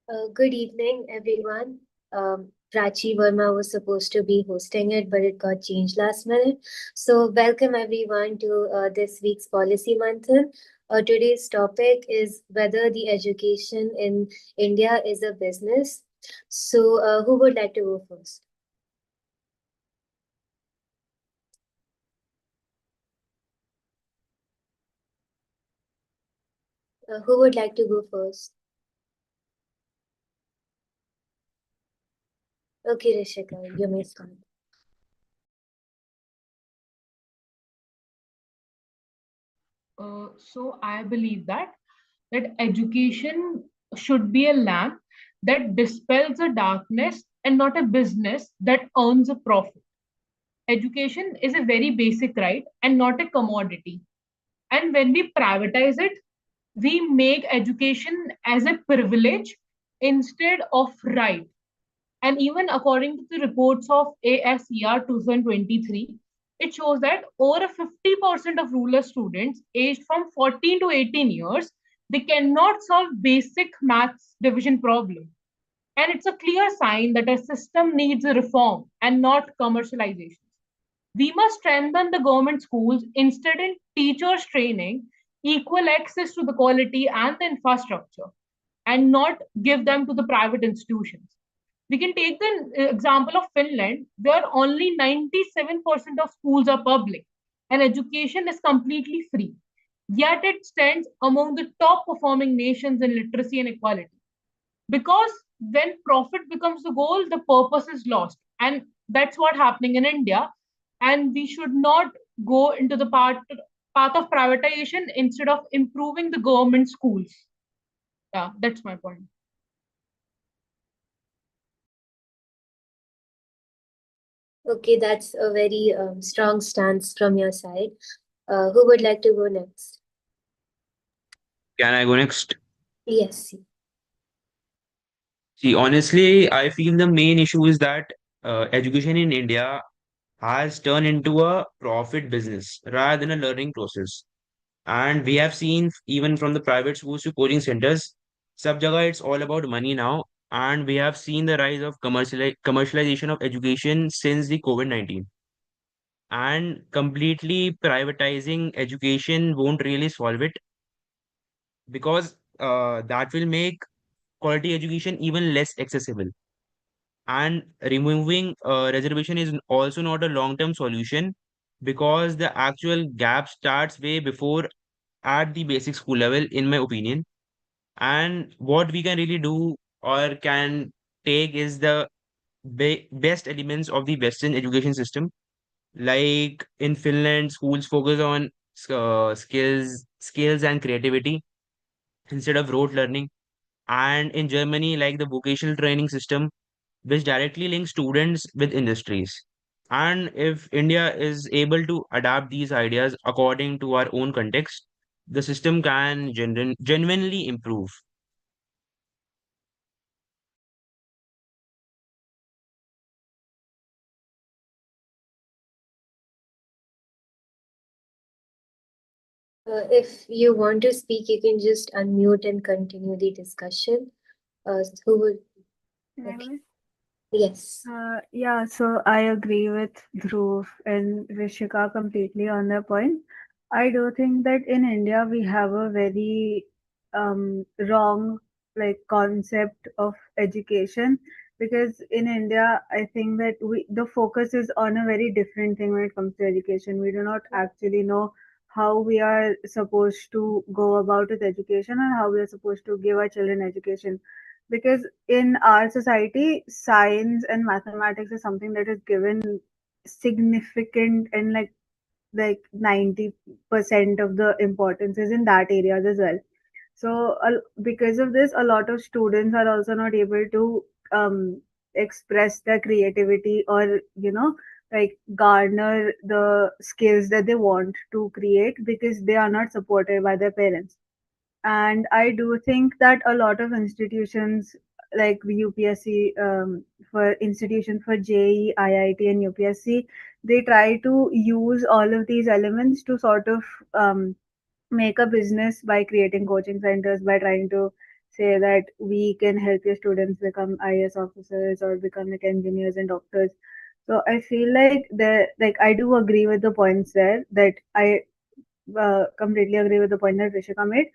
Good evening, everyone. Prachi Verma was supposed to be hosting it, but it got changed last minute. So, welcome everyone to this week's Policy Manthan. Today's topic is whether the education in India is a business. So, who would like to go first? Who would like to go first? Okay, Rishika, you may start. So I believe that education should be a lamp that dispels the darkness and not a business that earns a profit. Education is a very basic right and not a commodity. And when we privatize it, we make education as a privilege instead of right. And even according to the reports of ASER 2023, it shows that over 50% of rural students aged from 14 to 18 years, they cannot solve basic maths division problem. And it's a clear sign that our system needs a reform and not commercialization. We must strengthen the government schools instead in teachers training, equal access to the quality and the infrastructure, and not give them to the private institutions. We can take the example of Finland, where only 97% of schools are public and education is completely free. Yet it stands among the top performing nations in literacy and equality. Because when profit becomes the goal, the purpose is lost. And that's what happening in India. And we should not go into the path of privatization instead of improving the government schools. Yeah, that's my point. Okay, that's a very strong stance from your side. Who would like to go next? Can I go next? Yes. See, honestly, I feel the main issue is that education in India has turned into a profit business rather than a learning process. And we have seen even from the private schools to coaching centers, sub jaga it's all about money now. And we have seen the rise of commercialization of education since the COVID-19. And completely privatizing education won't really solve it because that will make quality education even less accessible. And removing reservation is also not a long term solution because the actual gap starts way before at the basic school level, in my opinion. And what we can really do or can take is the best elements of the Western education system. Like in Finland, schools focus on skills and creativity instead of rote learning. And in Germany, like the vocational training system, which directly links students with industries. And if India is able to adapt these ideas according to our own context, the system can genuinely improve. If you want to speak, you can just unmute and continue the discussion. Who would? Okay. Anyways, Yes. yeah, so I agree with Dhruv and Rishika completely on their point. I do think that in India we have a very wrong like concept of education, because in India I think that we the focus is on a very different thing when it comes to education. We do not actually know how we are supposed to go about with education and how we are supposed to give our children education, because in our society science and mathematics is something that is given significant, and like 90% of the importance is in that areas as well. So because of this, a lot of students are also not able to express their creativity, or like garner the skills that they want to create, because they are not supported by their parents. And I do think that a lot of institutions like UPSC, for institutions for JEE, IIT, and UPSC, they try to use all of these elements to sort of make a business by creating coaching centers, by trying to say that we can help your students become IS officers or become like engineers and doctors. So I feel like I do agree with the points there, that I completely agree with the point that Rishika made.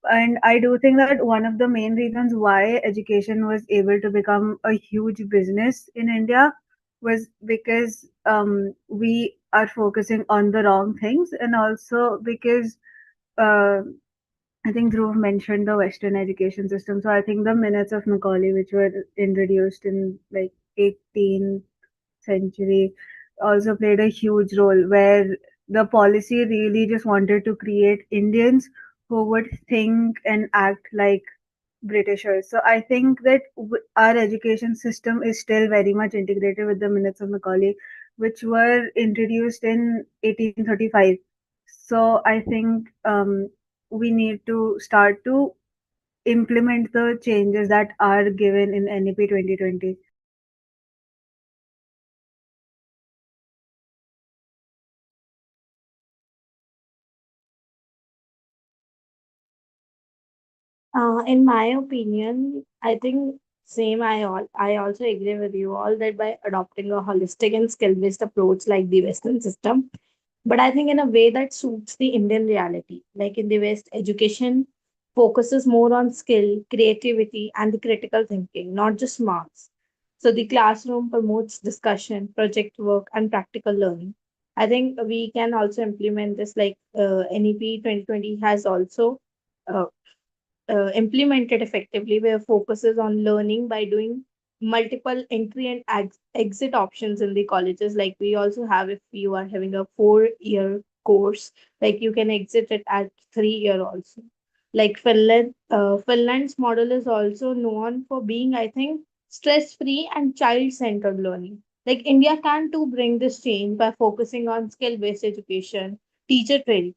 And I do think that one of the main reasons why education was able to become a huge business in India was because we are focusing on the wrong things, and also because uh, I think Dhruv mentioned the Western education system. So I think the minutes of Macaulay, which were introduced in like 18th century, also played a huge role, where the policy really just wanted to create Indians who would think and act like Britishers. So I think that our education system is still very much integrated with the minutes of Macaulay, which were introduced in 1835. So I think we need to start to implement the changes that are given in NEP 2020. In my opinion, I think same. I also agree with you all that by adopting a holistic and skill based approach like the Western system, but I think in a way that suits the Indian reality. Like in the West, education focuses more on skill, creativity, and the critical thinking, not just marks. So the classroom promotes discussion, project work, and practical learning. I think we can also implement this like NEP 2020 has also uh, implemented effectively, where focuses on learning by doing multiple entry and exit options in the colleges. Like we also have, if you are having a 4-year course, like you can exit it at 3 year also. Like Finland's model is also known for being, I think, stress free and child centered learning. Like India can too bring this change by focusing on skill based education, teacher training.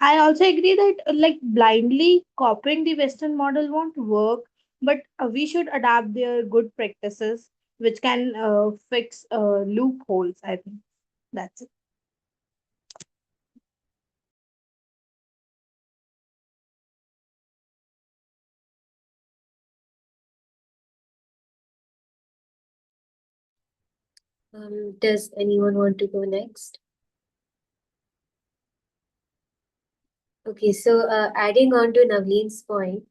I also agree that like blindly copying the Western model won't work, but we should adapt their good practices, which can fix loopholes. I think that's it. Does anyone want to go next? Okay, so adding on to Navleen's point,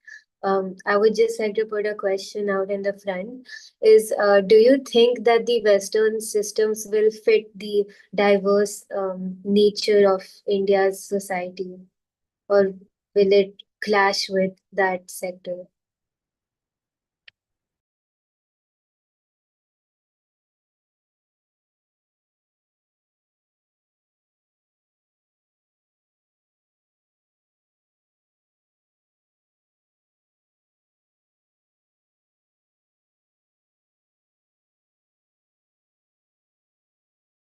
I would just like to put a question out in the front is, do you think that the Western systems will fit the diverse nature of India's society, or will it clash with that sector?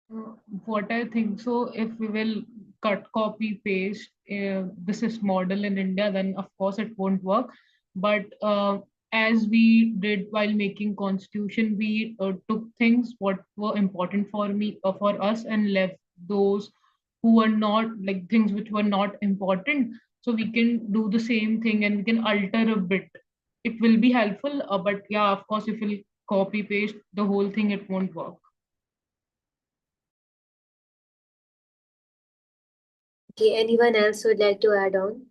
Uh, what I think so, if we will cut, copy, paste this is model in India, then of course it won't work. But as we did while making constitution, we took things what were important for me, for us, and left those who were not, like things which were not important. So we can do the same thing and we can alter a bit. It will be helpful, but yeah, of course, if we copy paste the whole thing, it won't work. Okay, anyone else would like to add on?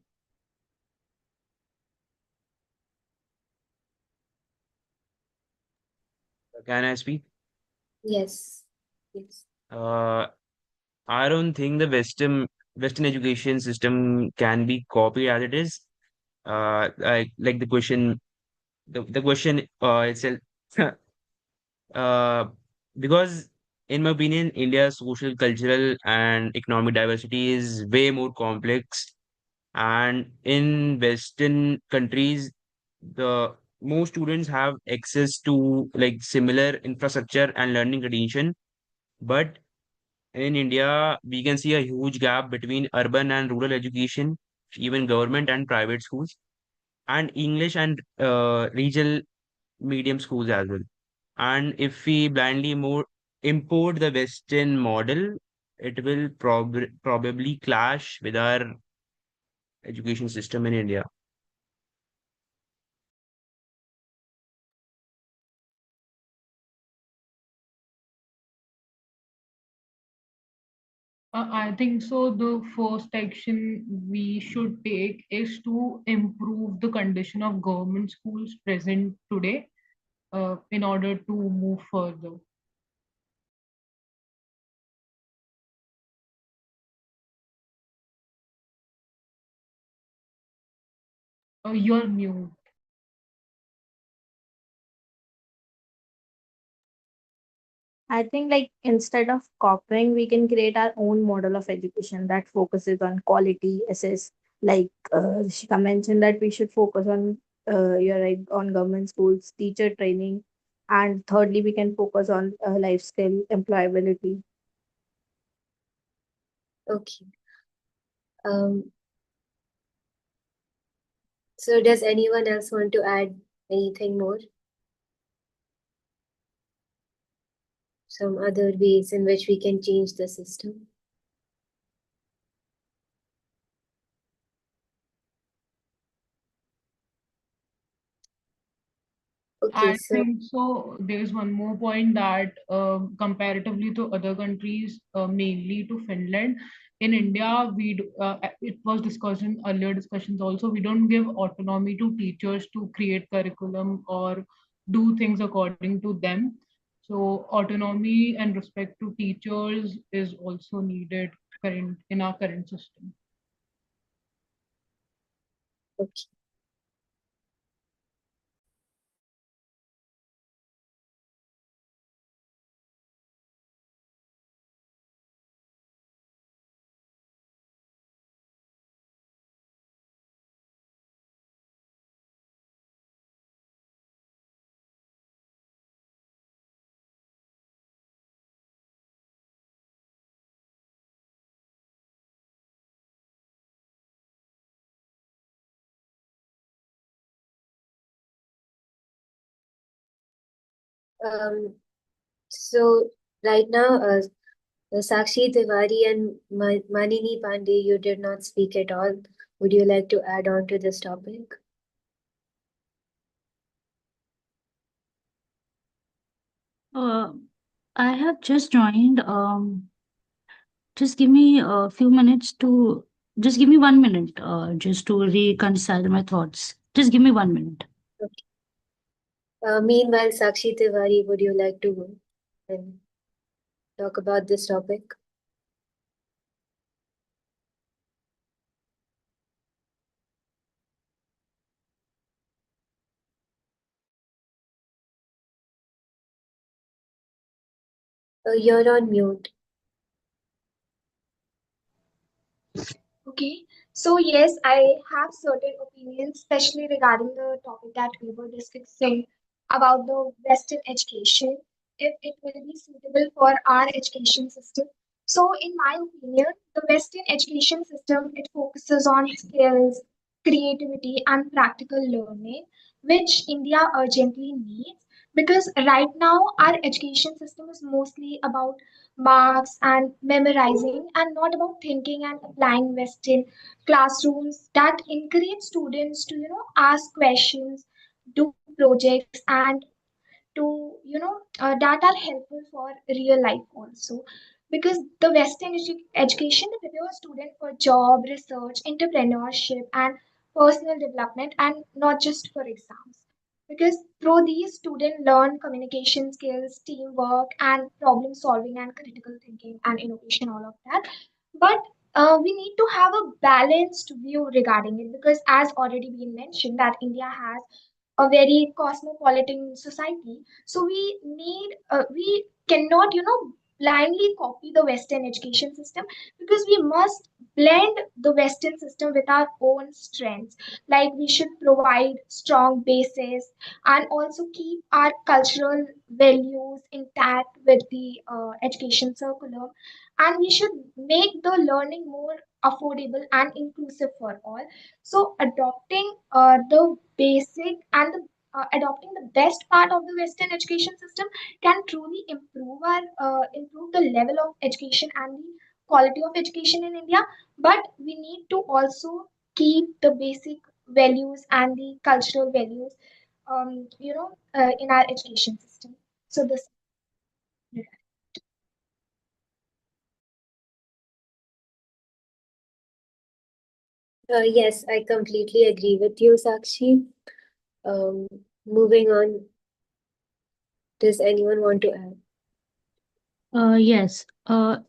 Can I speak? Yes. Yes. Uh, I don't think the Western education system can be copied as it is. Like the question itself. uh, because in my opinion, India's social, cultural, and economic diversity is way more complex. And in Western countries, the most students have access to like similar infrastructure and learning tradition. But in India, we can see a huge gap between urban and rural education, even government and private schools, and English and regional medium schools as well. And if we blindly more import the Western model, it will probably clash with our education system in India. I think so. The first action we should take is to improve the condition of government schools present today in order to move further. You're mute. I think like instead of copying, we can create our own model of education that focuses on quality, assess. Like Shika mentioned that we should focus on your like on government schools, teacher training, and thirdly we can focus on life skill, employability. Okay. Um, so does anyone else want to add anything more? Some other ways in which we can change the system? Okay, I so think so. There's one more point that comparatively to other countries, mainly to Finland, in India, it was discussed in earlier discussions also, we don't give autonomy to teachers to create curriculum or do things according to them. So autonomy and respect to teachers is also needed current in our current system. okay. Um, so right now, Sakshi Tiwari and Manini Pandey, you did not speak at all. Would you like to add on to this topic? Uh, I have just joined. Just give me a few minutes to. Just give me 1 minute. Just to reconcile my thoughts. Just give me 1 minute. Okay. Meanwhile, Sakshi Tiwari, would you like to go and talk about this topic? You're on mute. Okay, so yes, I have certain opinions, especially regarding the topic that we were discussing about the Western education, if it will be suitable for our education system. So, in my opinion, the Western education system it focuses on skills, creativity, and practical learning, which India urgently needs. Because right now, our education system is mostly about marks and memorizing and not about thinking and applying western classrooms that encourage students to ask questions, do projects, and to that are helpful for real life also, because the western education prepares students for job, research, entrepreneurship, and personal development, and not just for exams, because through these students learn communication skills, teamwork, and problem solving, and critical thinking, and innovation, all of that. But we need to have a balanced view regarding it, because as already been mentioned that India has a very cosmopolitan society. So we cannot blindly copy the Western education system, because we must blend the Western system with our own strengths. Like we should provide strong bases and also keep our cultural values intact with the education curriculum, and we should make the learning more affordable and inclusive for all. So adopting the basic and adopting the best part of the Western education system can truly improve the level of education and the quality of education in India. But we need to also keep the basic values and the cultural values, in our education system. So this. Yes, I completely agree with you, Sakshi. Um, Moving on, does anyone want to add? Yes.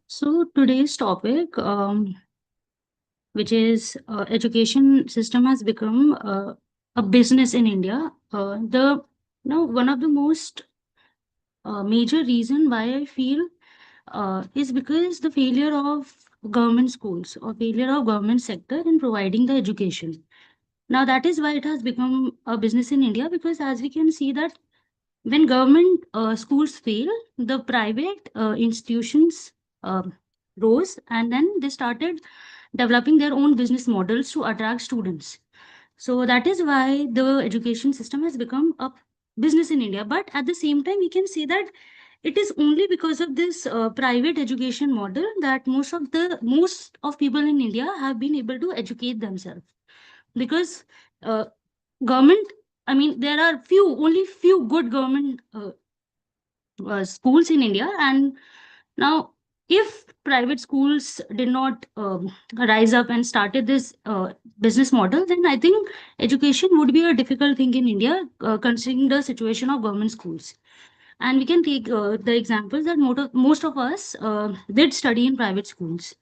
So today's topic, which is education system has become a business in India. The now one of the most major reason why I feel is because the failure of government schools or failure of government sector in providing the education. Now that is why it has become a business in India, because as we can see that when government schools fail, the private institutions rose, and then they started developing their own business models to attract students. So that is why the education system has become a business in India. But at the same time, we can say that it is only because of this private education model that most of people in India have been able to educate themselves. Because uh, government, I mean, there are only few good government schools in India. And now, if private schools did not rise up and started this business model, then I think education would be a difficult thing in India, considering the situation of government schools. And we can take the examples that most of us did study in private schools.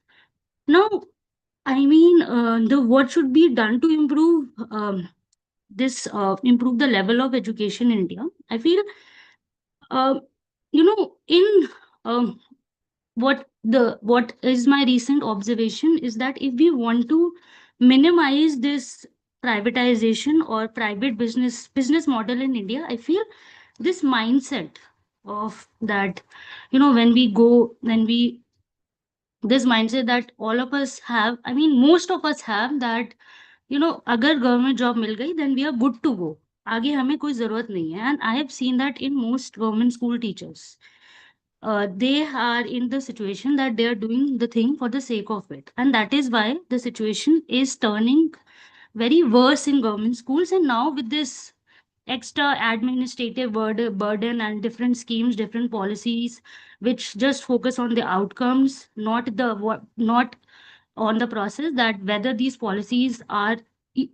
Now, I mean, the what should be done to improve the level of education in India? I feel, uh, in um, what is my recent observation is that if we want to minimize this privatization or private business model in India, I feel this mindset of that, when we this mindset that all of us have, I mean, most of us have, that अगर government job मिल गई then we are good to go. आगे हमें कोई जरूरत नहीं है. And I have seen that in most government school teachers, they are in the situation that they are doing the thing for the sake of it, and that is why the situation is turning very worse in government schools. And now with this extra administrative burden and different schemes, different policies, which just focus on the outcomes, not on the process, that whether these policies are e-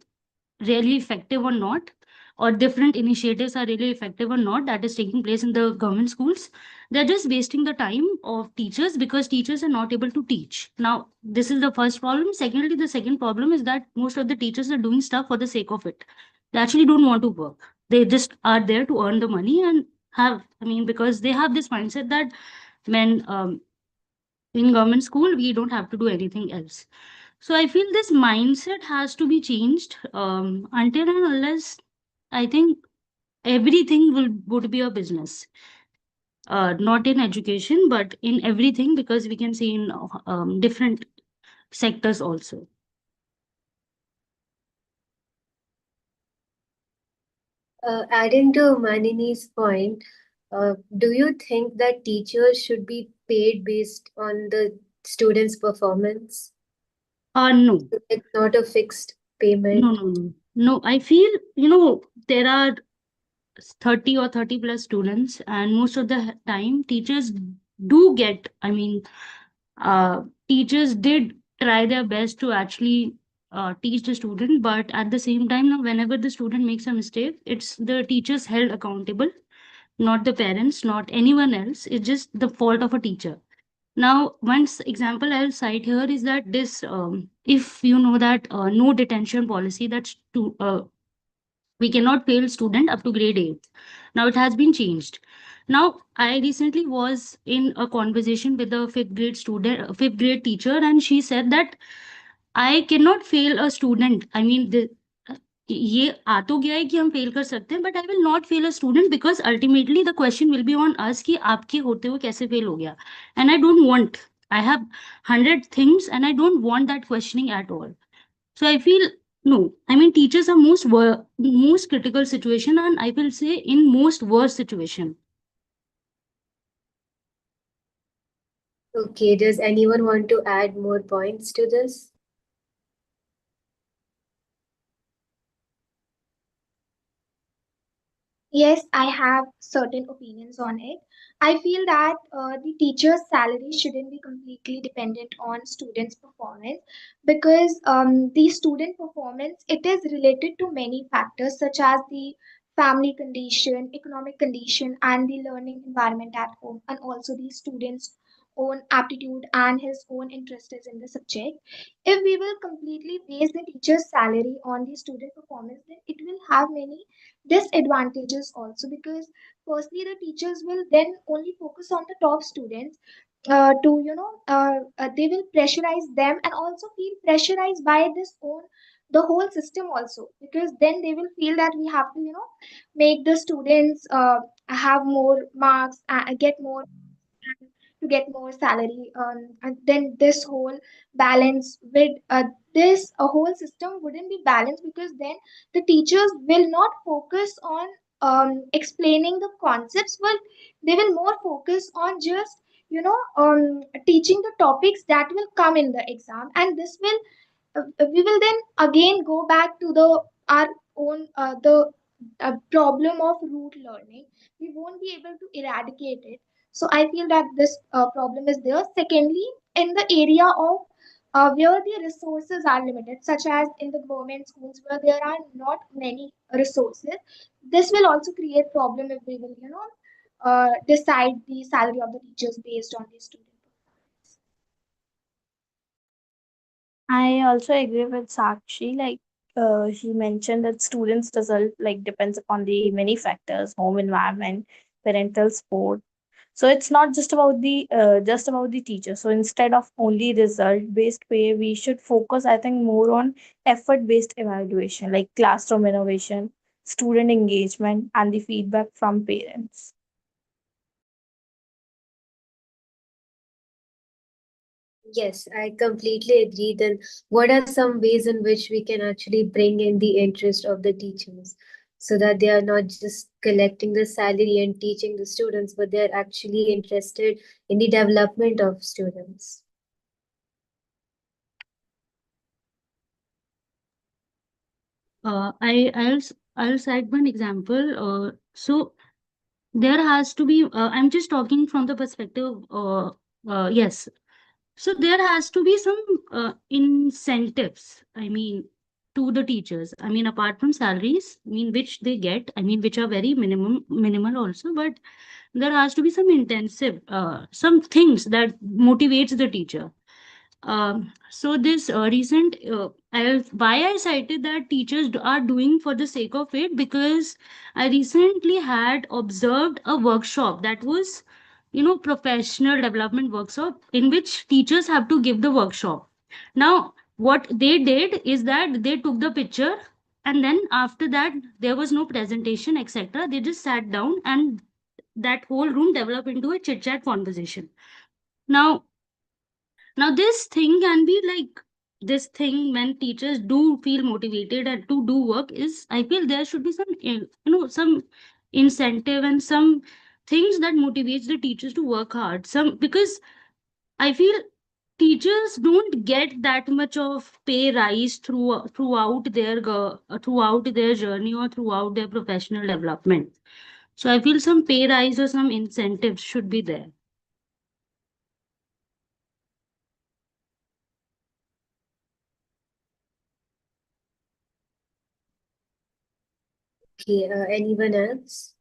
really effective or not, or different initiatives are really effective or not, that is taking place in the government schools. They're just wasting the time of teachers because teachers are not able to teach. Now, this is the first problem. Secondly, the second problem is that most of the teachers are doing stuff for the sake of it. They actually don't want to work. They just are there to earn the money and because they have this mindset that when in government school, we don't have to do anything else. So I feel this mindset has to be changed, until and unless I think everything would be a business, not in education, but in everything, because we can see in different sectors also. Adding to Manini's point, do you think that teachers should be paid based on the students' performance? No, It's not a fixed no, payment. no, no, no. I feel there are 30 or 30 plus students, and most of the time teachers do get, teachers did try their best to actually teach the student, but at the same time, now whenever the student makes a mistake, it's the teachers held accountable, not the parents, not anyone else. It's just the fault of a teacher. Now, one example I'll cite here is that this, if you know that no detention policy, that's to we cannot fail student up to grade 8. Now it has been changed. Now I recently was in a conversation with a fifth grade teacher, and she said that I cannot fail a student. ये आ तो गया है कि हम fail कर सकते हैं, but I will not fail a student because ultimately the question will be on us कि आपके होते हुए कैसे फेल हो गया. And I don't want, I have 100 things and I don't want that questioning at all. So I feel, no. I mean, teachers are most critical situation, and I will say in most worst situation. Okay, does anyone want to add more points to this? Yes, I have certain opinions on it. I feel that the teacher's salary shouldn't be completely dependent on students' performance because the student performance it is related to many factors such as the family condition, economic condition, and the learning environment at home, and also the student's own aptitude and his own interest is in the subject. If we will completely base the teacher's salary on the student performance, then it will have many disadvantages also because firstly the teachers will then only focus on the top students to they will pressurize them and also feel pressurized by this own the whole system also because then they will feel that we have to make the students have more marks get more to get more salary and then this whole balance with this a whole system wouldn't be balanced because then the teachers will not focus on explaining the concepts but they will more focus on just teaching the topics that will come in the exam and this will we will then again go back to the our own the problem of root learning. We won't be able to eradicate it. So I feel that this problem is there. Secondly, in the area of where the resources are limited, such as in the government schools where there are not many resources, this will also create problem if we will decide the salary of the teachers based on the student performance. I also agree with Sakshi. Like he mentioned that students' result like depends upon the many factors: home environment, parental support. So it's not just about the teacher. So instead of only result based pay, we should focus, I think, more on effort based evaluation, like classroom innovation, student engagement, and the feedback from parents. Yes, I completely agree. Then, what are some ways in which we can actually bring in the interest of the teachers so that they are not just collecting the salary and teaching the students, but they're actually interested in the development of students? I'll cite one example. So there has to be. I'm just talking from the perspective. Yes. So there has to be some incentives. I mean, to the teachers. I mean, apart from salaries, I mean, which they get. I mean, which are very minimal also. But there has to be some intensive, some things that motivates the teacher. So this recent, why I cited that teachers are doing for the sake of it because I recently had observed a workshop that was, professional development workshop in which teachers have to give the workshop. Now, what they did is that they took the picture and then after that there was no presentation, etc. They just sat down and that whole room developed into a chit chat conversation. Now, now, this thing can be like this thing when teachers do feel motivated and to do work is I feel there should be some some incentive and some things that motivates the teachers to work hard. Some because I feel teachers don't get that much of pay rise throughout their journey or throughout their professional development. So I feel some pay rise or some incentives should be there. Okay, anyone else?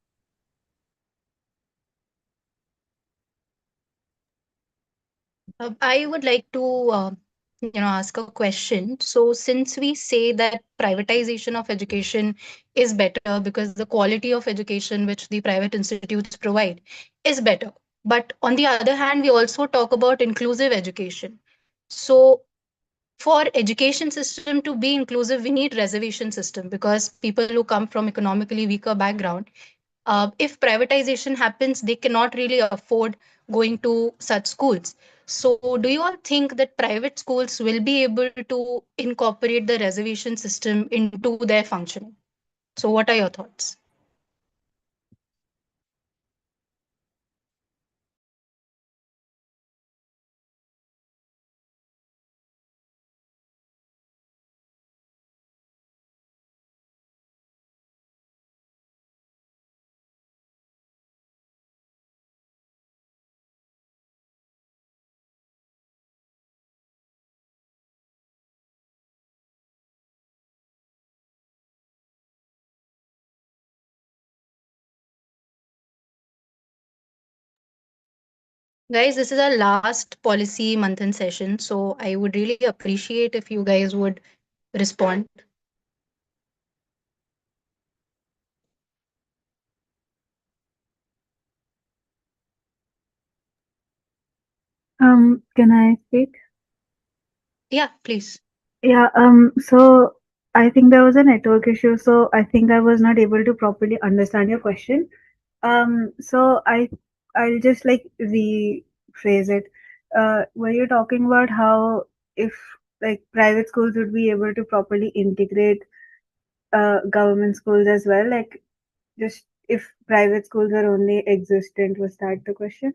I would like to, ask a question. So, since we say that privatization of education is better because the quality of education which the private institutes provide is better, but on the other hand, we also talk about inclusive education. So, for education system to be inclusive, we need reservation system because people who come from economically weaker background if privatization happens, they cannot really afford going to such schools. So, do you all think that private schools will be able to incorporate the reservation system into their functioning? So, what are your thoughts? Guys, this is our last policy Manthan session, so I would really appreciate if you guys would respond. Can I speak? Yeah, please. Yeah, so I think there was a network issue, so I think I was not able to properly understand your question. So I'll just like rephrase it. Were you talking about how if like private schools would be able to properly integrate government schools as well? Like just if private schools are only existent, was that the question?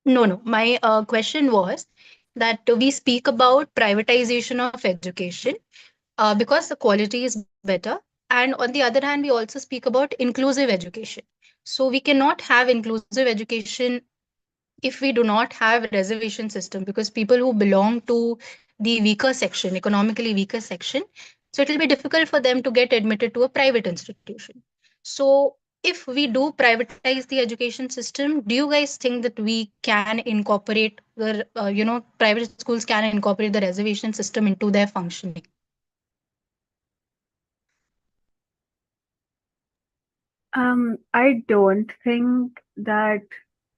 No, no. My question was that we speak about privatization of education because the quality is better. And on the other hand, we also speak about inclusive education. So we cannot have inclusive education if we do not have reservation system, because people who belong to the weaker section, economically weaker section, so it will be difficult for them to get admitted to a private institution. So if we do privatize the education system, do you guys think that we can incorporate the private schools can incorporate the reservation system into their functioning? I don't think that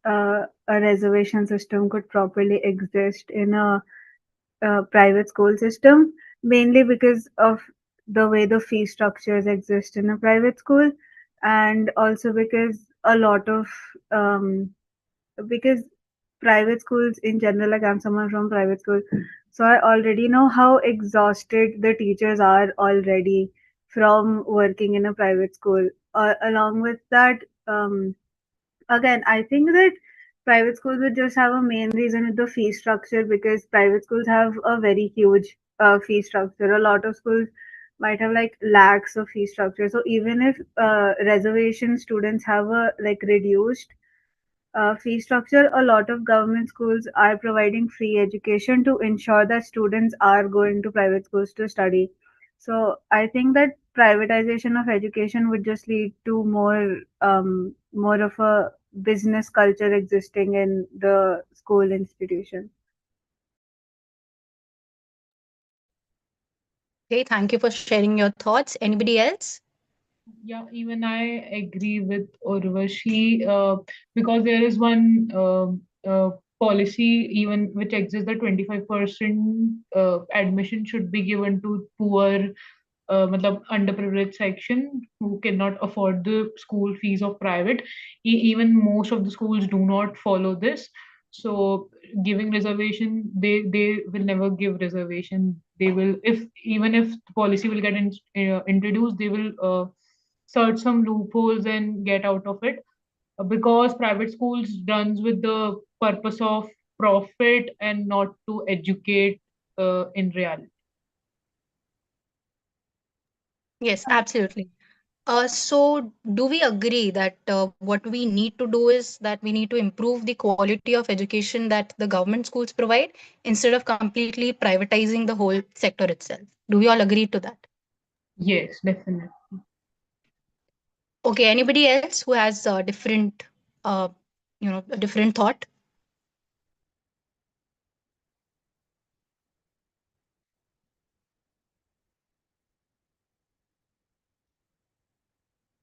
a reservation system could properly exist in a private school system, mainly because of the way the fee structures exist in a private school, and also because a lot of um, because private schools in general, like I'm someone from private school, so I already know how exhausted the teachers are already from working in a private school. Along with that, again, I think that private schools would just have a main reason with the fee structure, because private schools have a very huge fee structure. A lot of schools might have like lakhs of fee structure. So even if reservation students have a like reduced fee structure, a lot of government schools are providing free education to ensure that students are going to private schools to study. So I think that privatization of education would just lead to more of a business culture existing in the school institution. Okay, thank you for sharing your thoughts. Anybody else? Yeah, even I agree with Urvashi because there is one policy even which exists that 25% admission should be given to poor matlab underprivileged section who cannot afford the school fees of private. Even most of the schools do not follow this. So giving reservation, they will never give reservation. They will, if even if the policy will get introduced, they will search some loopholes and get out of it, because private schools runs with the purpose of profit and not to educate in reality. Yes, absolutely. So, do we agree that what we need to do is that we need to improve the quality of education that the government schools provide instead of completely privatizing the whole sector itself? Do we all agree to that? Yes, definitely. Okay, anybody else who has a different, a different thought?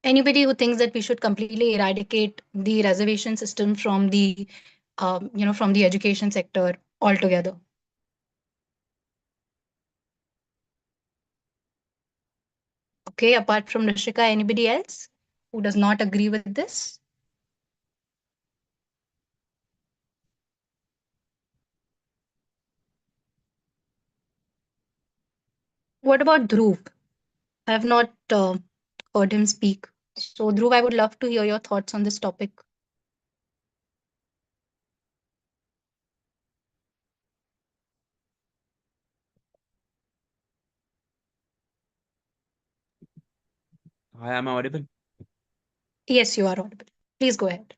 Anybody who thinks that we should completely eradicate the reservation system from the, from the education sector altogether? Okay, apart from Rishika, anybody else who does not agree with this? What about Dhruv? I have not heard him speak. So, Dhruv, I would love to hear your thoughts on this topic. I am audible. Yes, you are audible. Please go ahead.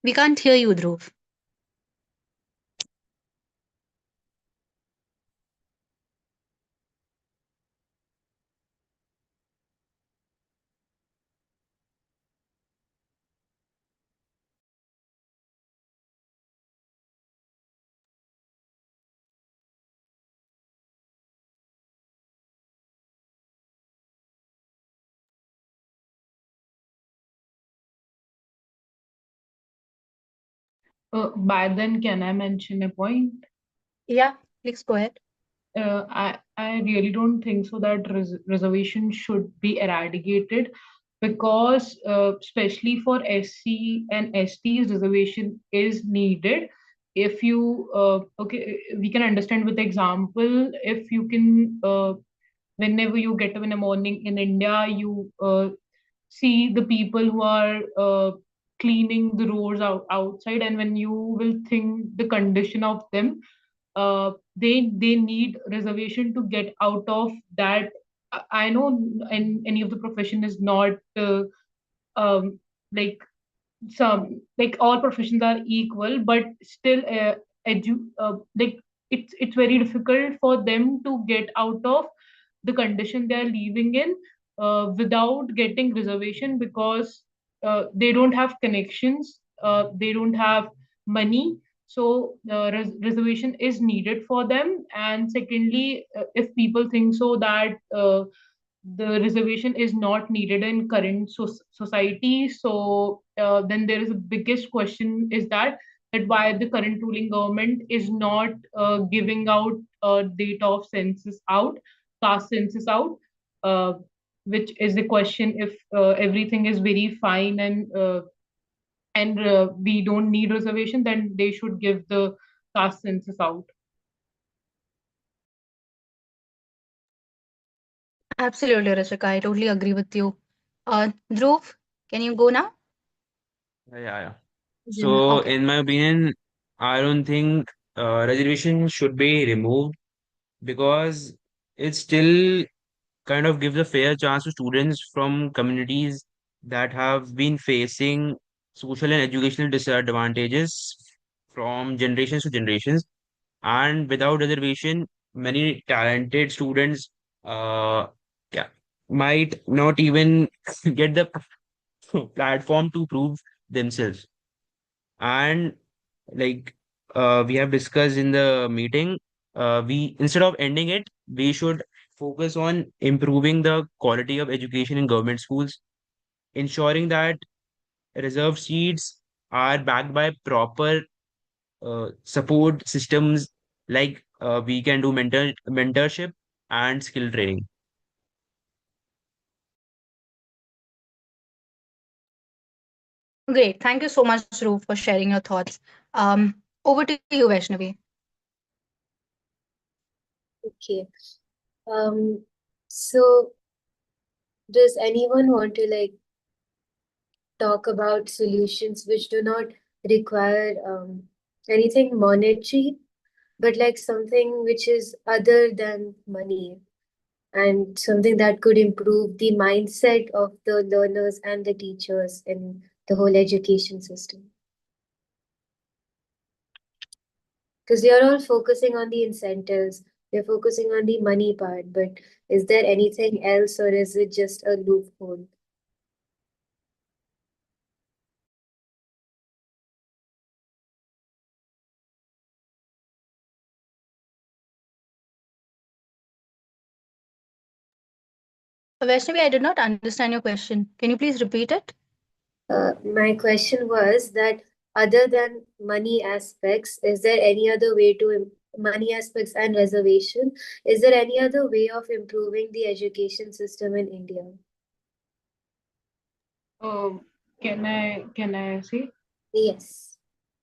We can't hear you, Dhruv. By then, can I mention a point? Yeah, please go ahead. I really don't think so that reservation should be eradicated because, especially for SC and STs, reservation is needed. If you, okay, we can understand with example, if you can, whenever you get up in the morning in India, you see the people who are cleaning the roads outside, and when you will think the condition of them, they need reservation to get out of that. I know any of the profession is not um, like like all professions are equal, but still like it's very difficult for them to get out of the condition they are living in without getting reservation, because they don't have connections, they don't have money. So reservation is needed for them. And secondly, if people think so that the reservation is not needed in current society, so then there is a biggest question is that why the current ruling government is not giving out data of census out, caste census out, uh, which is the question. If everything is very fine and we don't need reservation, then they should give the caste census out. Absolutely, Rishika. I totally agree with you. Dhruv, can you go now? Yeah, yeah. Then, So, okay. in my opinion, I don't think reservation should be removed because it still kind of gives a fair chance to students from communities that have been facing social and educational disadvantages from generations to generations. And without reservation, many talented students uh, ca- might not even get the platform to prove themselves. And like we have discussed in the meeting, we instead of ending it, we should focus on improving the quality of education in government schools, ensuring that reserved seats are backed by proper support systems, like we can do mentorship and skill training. Great. Thank you so much, Dhruv, for sharing your thoughts. Over to you, Vaishnavi. Okay. Um, so does anyone want to like talk about solutions which do not require anything monetary, but like something which is other than money and something that could improve the mindset of the learners and the teachers in the whole education system? Because they are all focusing on the incentives, they're focusing on the money part, but is there anything else or is it just a loophole? Vaishnavi, I did not understand your question. Can you please repeat it? My question was that other than money aspects, is there any other way to money aspects and reservation? Is there any other way of improving the education system in India? um, can I say? Yes.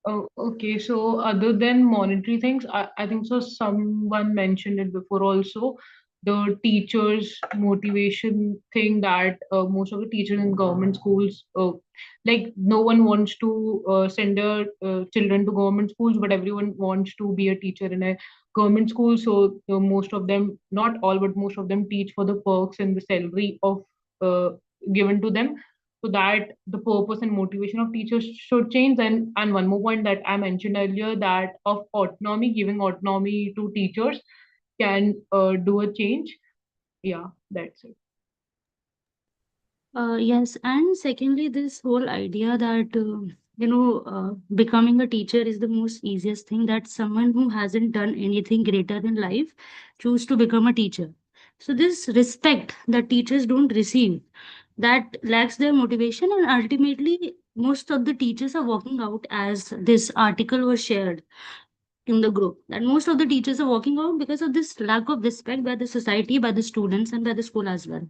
Oh, okay. So other than monetary things, I think so someone mentioned it before also, the teachers motivation thing, that most of the teachers in government schools, like no one wants to send their children to government schools, but everyone wants to be a teacher in a government school. So most of them, not all, but most of them teach for the perks and the salary of uh, given to them. so that the purpose and motivation of teachers should change. And one more point that I mentioned earlier, that of autonomy, giving autonomy to teachers can do a change. Yeah, that's it. Yes, and secondly, this whole idea that becoming a teacher is the most easiest thing, that someone who hasn't done anything greater in life choose to become a teacher. So this respect that teachers don't receive, that lacks their motivation, and ultimately most of the teachers are walking out, as this article was shared in the group, that most of the teachers are walking out because of this lack of respect by the society, by the students, and by the school as well.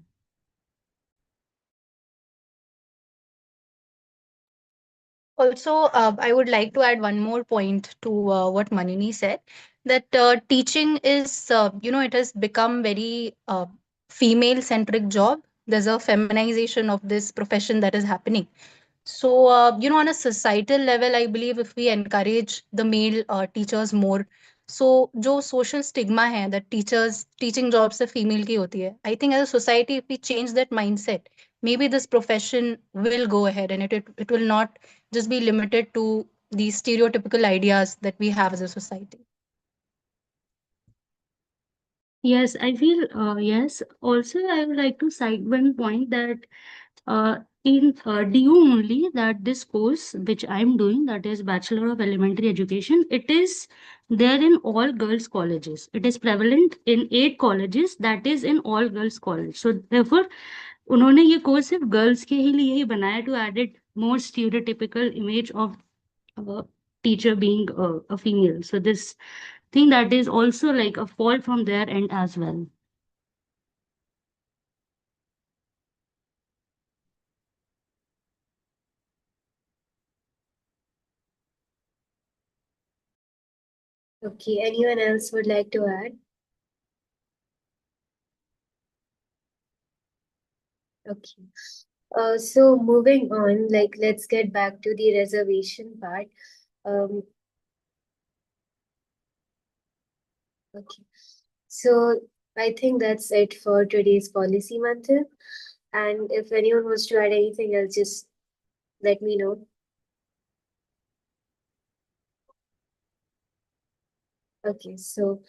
Also, I would like to add one more point to what Manini said, that teaching is, it has become very female centric job. There's a feminization of this profession that is happening. So, on a societal level, I believe if we encourage the male teachers more, so जो social stigma है that teachers teaching jobs से female की होती है, I think as a society, if we change that mindset, maybe this profession will go ahead, and it will not just be limited to these stereotypical ideas that we have as a society. Yes, I feel, yes. Also, I would like to cite one point that in DU only, that this course which I'm doing, that is Bachelor of Elementary Education, it is there in all girls colleges. It is prevalent in 8 colleges, that is in all girls college. So therefore, उन्होंने ये course सिर्फ girls के ही लिए ही बनाया, to add it more stereotypical image of teacher being a female. So this thing, that is also like a fault from their end as well. Okay, anyone else would like to add? Okay. So moving on, like let's get back to the reservation part. Um, okay. So I think that's it for today's policy Manthan. And if anyone wants to add anything else, just let me know. Okay, so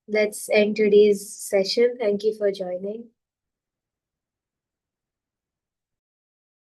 let's end today's session. Thank you for joining.